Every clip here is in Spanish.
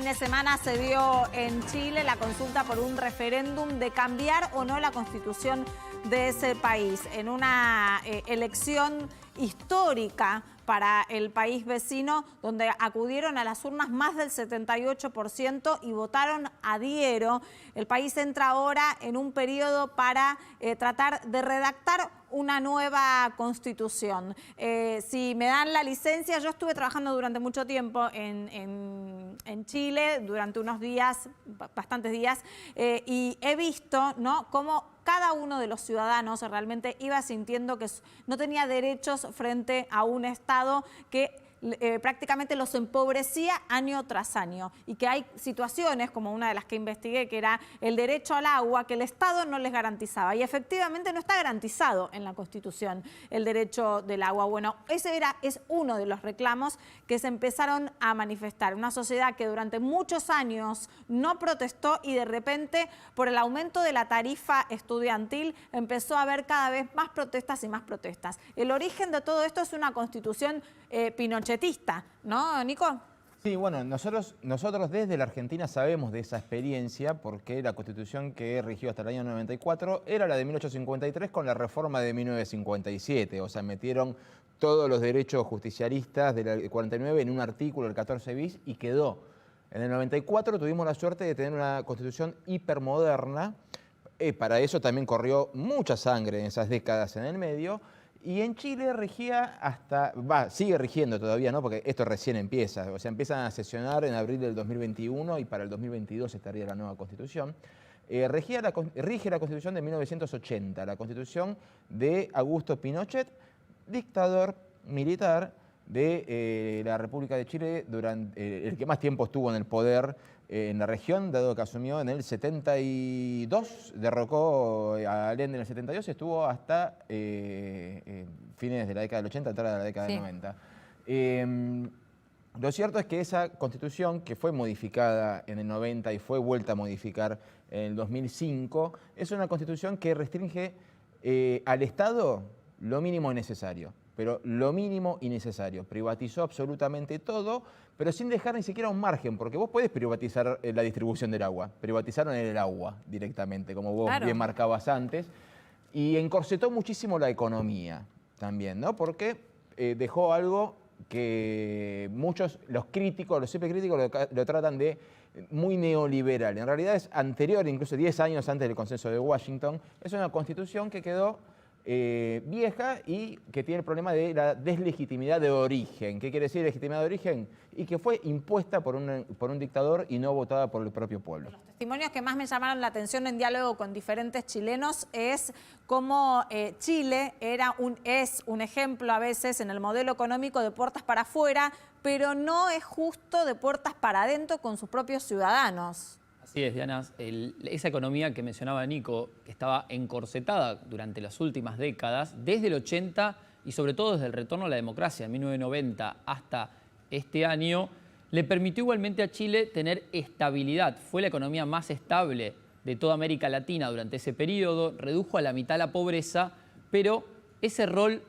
fin de semana se dio en Chile la consulta por un referéndum de cambiar o no la constitución de ese país, en una elección histórica para el país vecino, donde acudieron a las urnas más del 78% y votaron a diero. El país entra ahora en un periodo para tratar de redactar una nueva constitución. Si me dan la licencia, yo estuve trabajando durante mucho tiempo en Chile, durante unos días, bastantes días, y he visto, ¿no?, cómo cada uno de los ciudadanos realmente iba sintiendo que no tenía derechos frente a un Estado que prácticamente los empobrecía año tras año, y que hay situaciones como una de las que investigué, que era el derecho al agua, que el Estado no les garantizaba, y efectivamente no está garantizado en la Constitución el derecho del agua. Bueno, ese es uno de los reclamos que se empezaron a manifestar. Una sociedad que durante muchos años no protestó y de repente, por el aumento de la tarifa estudiantil, empezó a haber cada vez más protestas y más protestas. El origen de todo esto es una Constitución pinochetista, ¿no, Nico? Sí, bueno, nosotros desde la Argentina sabemos de esa experiencia porque la Constitución que rigió hasta el año 94 era la de 1853 con la reforma de 1957, o sea, metieron todos los derechos justicialistas del 49 en un artículo, el 14 bis, y quedó. En el 94 tuvimos la suerte de tener una Constitución hipermoderna, para eso también corrió mucha sangre en esas décadas en el medio. Y en Chile regía sigue rigiendo todavía, ¿no? Porque esto recién empieza. O sea, empiezan a sesionar en abril del 2021 y para el 2022 estaría la nueva Constitución. Rige la Constitución de 1980, la Constitución de Augusto Pinochet, dictador militar de la República de Chile, durante el que más tiempo estuvo en el poder en la región, dado que asumió en el 72, derrocó a Allende en el 72 y estuvo hasta fines de la década del 80, entrada de la década del 90. Lo cierto es que esa Constitución, que fue modificada en el 90 y fue vuelta a modificar en el 2005, es una Constitución que restringe al Estado lo mínimo necesario. Pero lo mínimo y necesario. Privatizó absolutamente todo, pero sin dejar ni siquiera un margen, porque vos podés privatizar la distribución del agua. Privatizaron el agua directamente, como vos bien marcabas antes, y encorsetó muchísimo la economía también, ¿no? Porque dejó algo que muchos, los siempre críticos, lo tratan de muy neoliberal. En realidad es anterior, incluso 10 años antes del Consenso de Washington. Es una constitución que quedó vieja y que tiene el problema de la deslegitimidad de origen. ¿Qué quiere decir legitimidad de origen? Y que fue impuesta por un dictador y no votada por el propio pueblo. Los testimonios que más me llamaron la atención en diálogo con diferentes chilenos es cómo Chile es un ejemplo a veces en el modelo económico de puertas para afuera, pero no es justo de puertas para adentro con sus propios ciudadanos. Así es, Diana. Esa economía que mencionaba Nico, que estaba encorsetada durante las últimas décadas, desde el 80 y sobre todo desde el retorno a la democracia en 1990 hasta este año, le permitió igualmente a Chile tener estabilidad. Fue la economía más estable de toda América Latina durante ese periodo, redujo a la mitad la pobreza, pero ese rol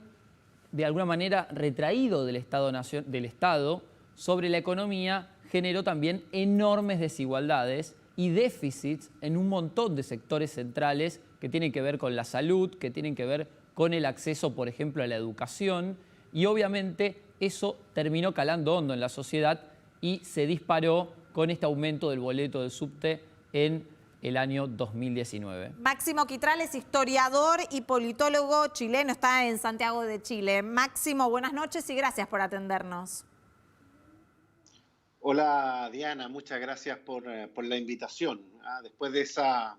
de alguna manera retraído del Estado sobre la economía generó también enormes desigualdades y déficits en un montón de sectores centrales que tienen que ver con la salud, que tienen que ver con el acceso, por ejemplo, a la educación, y obviamente eso terminó calando hondo en la sociedad y se disparó con este aumento del boleto del subte en el año 2019. Máximo Quitral es historiador y politólogo chileno, está en Santiago de Chile. Máximo, buenas noches y gracias por atendernos. Hola Diana, muchas gracias por la invitación. Después de esa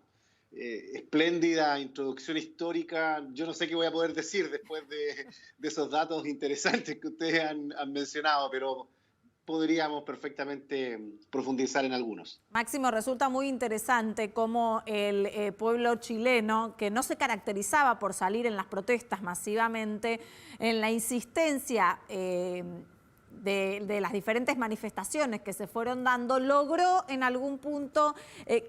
espléndida introducción histórica, yo no sé qué voy a poder decir después de esos datos interesantes que ustedes han mencionado, pero podríamos perfectamente profundizar en algunos. Máximo, resulta muy interesante cómo el pueblo chileno, que no se caracterizaba por salir en las protestas masivamente, en la insistencia de las diferentes manifestaciones que se fueron dando, logró en algún punto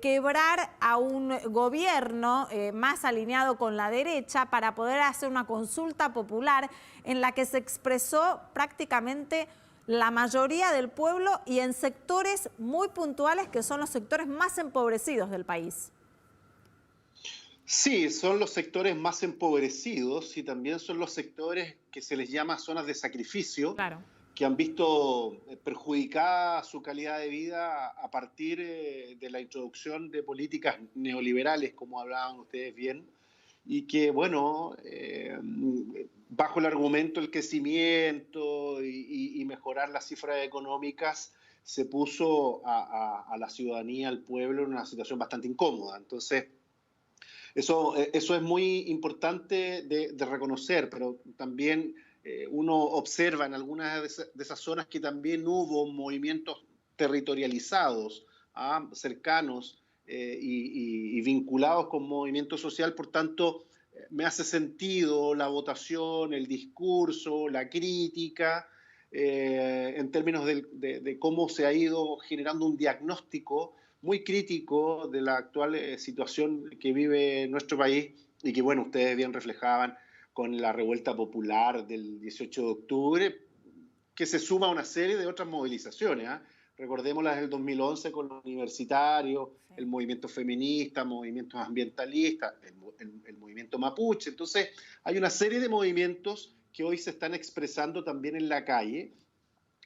quebrar a un gobierno más alineado con la derecha para poder hacer una consulta popular en la que se expresó prácticamente la mayoría del pueblo y en sectores muy puntuales que son los sectores más empobrecidos del país. Sí, son los sectores más empobrecidos y también son los sectores que se les llama zonas de sacrificio, Claro. que han visto perjudicada su calidad de vida a partir de la introducción de políticas neoliberales, como hablaban ustedes bien, y que, bueno, bajo el argumento del crecimiento y mejorar las cifras económicas, se puso a la ciudadanía, al pueblo, en una situación bastante incómoda. Entonces, eso es muy importante de reconocer, pero también uno observa en algunas de esas zonas que también hubo movimientos territorializados, cercanos y vinculados con movimiento social. Por tanto, me hace sentido la votación, el discurso, la crítica, en términos de cómo se ha ido generando un diagnóstico muy crítico de la actual situación que vive nuestro país y que, bueno, ustedes bien reflejaban con la revuelta popular del 18 de octubre, que se suma a una serie de otras movilizaciones. Recordemos las del 2011 con los universitarios, sí, el movimiento feminista, movimientos ambientalistas, el movimiento mapuche. Entonces, hay una serie de movimientos que hoy se están expresando también en la calle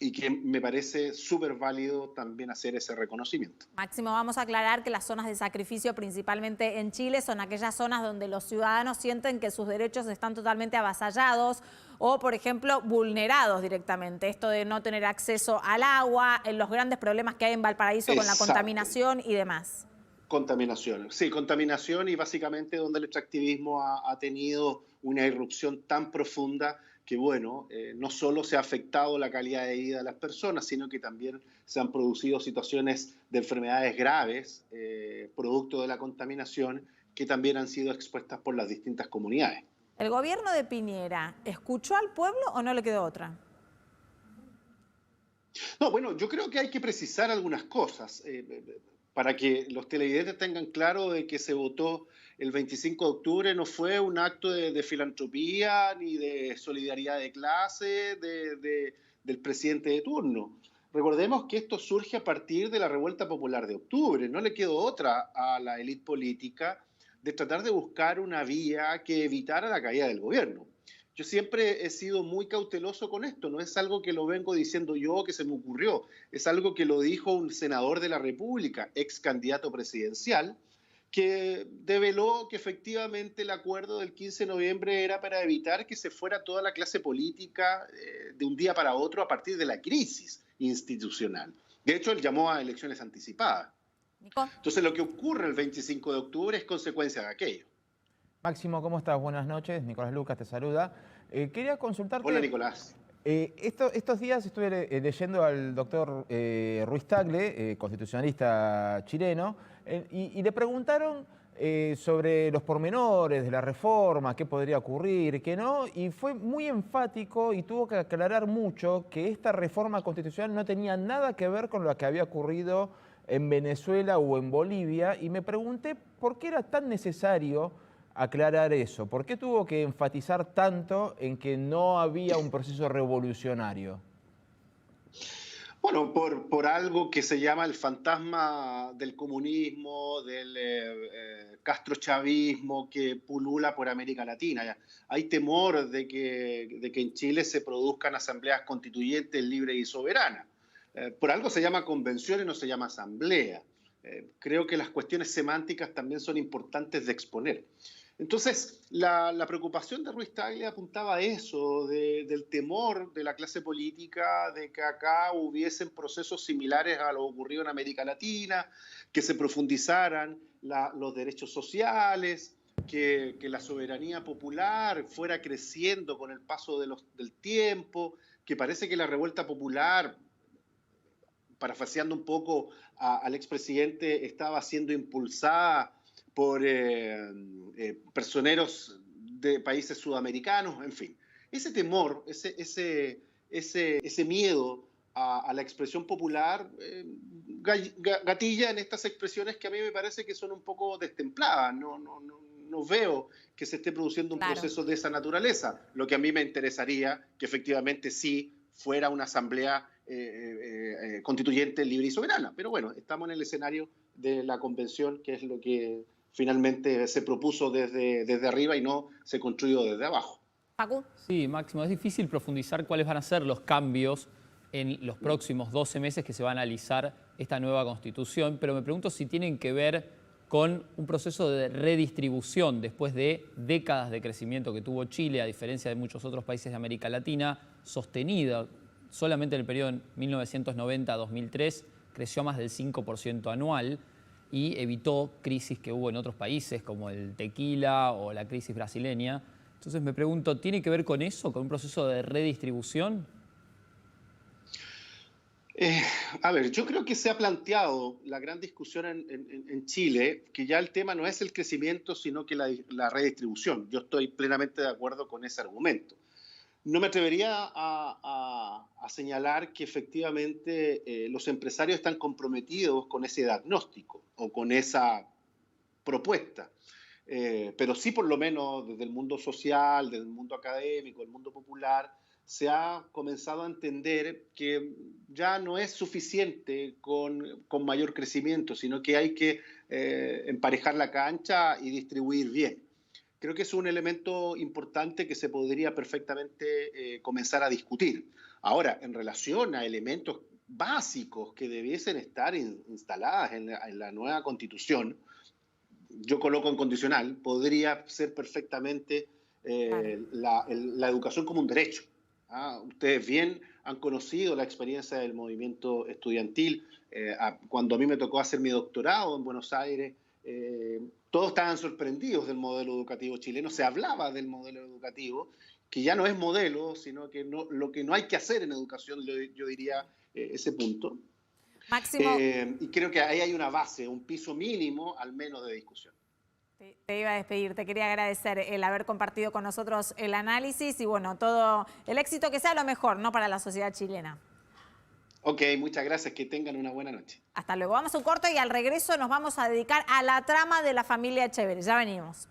y que me parece súper válido también hacer ese reconocimiento. Máximo, vamos a aclarar que las zonas de sacrificio, principalmente en Chile, son aquellas zonas donde los ciudadanos sienten que sus derechos están totalmente avasallados o, por ejemplo, vulnerados directamente. Esto de no tener acceso al agua, los grandes problemas que hay en Valparaíso con la contaminación y demás. Contaminación, sí, contaminación y básicamente donde el extractivismo ha tenido una irrupción tan profunda que, bueno, no solo se ha afectado la calidad de vida de las personas, sino que también se han producido situaciones de enfermedades graves, producto de la contaminación, que también han sido expuestas por las distintas comunidades. ¿El gobierno de Piñera escuchó al pueblo o no le quedó otra? No, bueno, yo creo que hay que precisar algunas cosas para que los televidentes tengan claro de que se votó el 25 de octubre no fue un acto de filantropía ni de solidaridad de clase del presidente de turno. Recordemos que esto surge a partir de la revuelta popular de octubre. No le quedó otra a la élite política de tratar de buscar una vía que evitara la caída del gobierno. Yo siempre he sido muy cauteloso con esto, no es algo que lo vengo diciendo yo, que se me ocurrió, es algo que lo dijo un senador de la República, ex candidato presidencial, que develó que efectivamente el acuerdo del 15 de noviembre era para evitar que se fuera toda la clase política de un día para otro a partir de la crisis institucional. De hecho, él llamó a elecciones anticipadas. Entonces, lo que ocurre el 25 de octubre es consecuencia de aquello. Máximo, ¿cómo estás? Buenas noches. Nicolás Lucas te saluda. Quería consultarte... Hola, Nicolás. Estos días estuve leyendo al doctor Ruiz Tagle, constitucionalista chileno, y le preguntaron sobre los pormenores de la reforma, qué podría ocurrir, qué no, y fue muy enfático y tuvo que aclarar mucho que esta reforma constitucional no tenía nada que ver con lo que había ocurrido en Venezuela o en Bolivia, y me pregunté por qué era tan necesario aclarar eso. ¿Por qué tuvo que enfatizar tanto en que no había un proceso revolucionario? Bueno, por algo que se llama el fantasma del comunismo, del castrochavismo que pulula por América Latina. Hay temor de que en Chile se produzcan asambleas constituyentes libres y soberanas. Por algo se llama convención y no se llama asamblea. Creo que las cuestiones semánticas también son importantes de exponer. Entonces, la preocupación de Ruiz Tagle apuntaba a eso, del temor de la clase política, de que acá hubiesen procesos similares a lo ocurrido en América Latina, que se profundizaran los derechos sociales, que la soberanía popular fuera creciendo con el paso del tiempo, que parece que la revuelta popular, parafraseando un poco al expresidente, estaba siendo impulsada por personeros de países sudamericanos, en fin. Ese temor, ese miedo a la expresión popular gatilla en estas expresiones que a mí me parece que son un poco destempladas. No veo que se esté produciendo un proceso de esa naturaleza. Lo que a mí me interesaría que efectivamente sí fuera una asamblea constituyente libre y soberana. Pero bueno, estamos en el escenario de la convención, que es lo que finalmente se propuso desde arriba y no se construyó desde abajo. Facu. Sí, Máximo, es difícil profundizar cuáles van a ser los cambios en los próximos 12 meses que se va a analizar esta nueva constitución, pero me pregunto si tienen que ver con un proceso de redistribución después de décadas de crecimiento que tuvo Chile, a diferencia de muchos otros países de América Latina, sostenida. Solamente en el periodo 1990-2003 creció a más del 5% anual y evitó crisis que hubo en otros países como el tequila o la crisis brasileña. Entonces me pregunto, ¿tiene que ver con eso, con un proceso de redistribución? A ver, yo creo que se ha planteado la gran discusión en Chile, que ya el tema no es el crecimiento, sino que la redistribución. Yo estoy plenamente de acuerdo con ese argumento. No me atrevería a señalar que efectivamente los empresarios están comprometidos con ese diagnóstico o con esa propuesta. Pero sí, por lo menos desde el mundo social, desde el mundo académico, el mundo popular, se ha comenzado a entender que ya no es suficiente con mayor crecimiento, sino que hay que emparejar la cancha y distribuir bien. Creo que es un elemento importante que se podría perfectamente comenzar a discutir. Ahora, en relación a elementos básicos que debiesen estar instaladas en la nueva Constitución, yo coloco en condicional, podría ser perfectamente la educación como un derecho. Ustedes bien han conocido la experiencia del movimiento estudiantil. Cuando a mí me tocó hacer mi doctorado en Buenos Aires, todos estaban sorprendidos del modelo educativo chileno. Se hablaba del modelo educativo, que ya no es modelo, sino que lo que no hay que hacer en educación, yo diría ese punto. Máximo. Y creo que ahí hay una base, un piso mínimo al menos de discusión. Te iba a despedir, te quería agradecer el haber compartido con nosotros el análisis y bueno, todo el éxito que sea lo mejor, ¿no?, para la sociedad chilena. Ok, muchas gracias, que tengan una buena noche. Hasta luego, vamos a un corte y al regreso nos vamos a dedicar a la trama de la familia Echeverri. Ya venimos.